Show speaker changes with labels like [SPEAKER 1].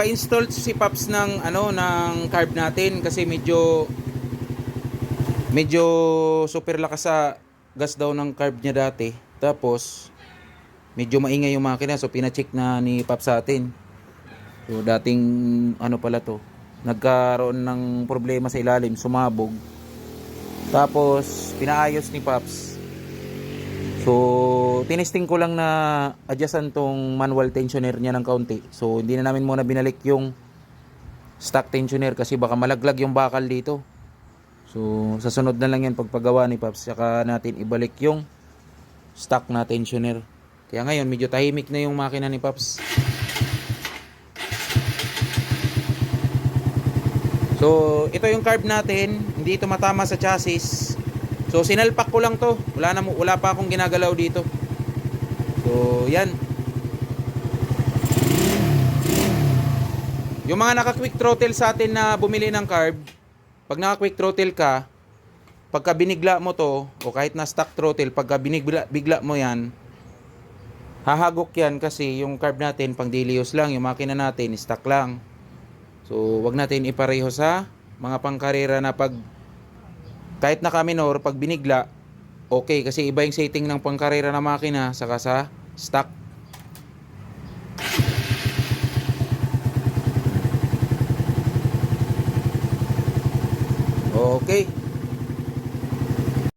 [SPEAKER 1] Nagpa-install si Paps ng ng carb natin kasi medyo super lakas sa gas daw ng carb niya dati. Tapos medyo maingay yung makina, so pina-check na ni Paps sa atin. So dating pala to, nagkaroon ng problema sa ilalim, sumabog. Tapos pinaayos ni Paps. So tinesting ko lang na adjustan tong manual tensioner niya ng kaunti. So hindi na namin muna binalik yung stock tensioner kasi baka malaglag yung bakal dito. So sa sunod na lang yan pagpagawa ni Paps, saka natin ibalik yung stock na tensioner. Kaya ngayon medyo tahimik na yung makina ni Paps. So ito yung carb natin, hindi ito matama sa chassis. So sinalpak ko lang to, wala pa akong ginagalaw dito. So yan. Yung mga naka quick throttle sa atin na bumili ng carb, pag naka quick throttle ka, pagka binigla mo to, o kahit na stock throttle, pagka bigla mo yan, hahagok yan kasi yung carb natin pang daily use lang, yung makina natin stock lang. So wag natin ipareho sa mga pangkarera na kahit naka-minor, pag binigla, okay. Kasi iba yung setting ng pangkarera na makina saka sa stock. Okay.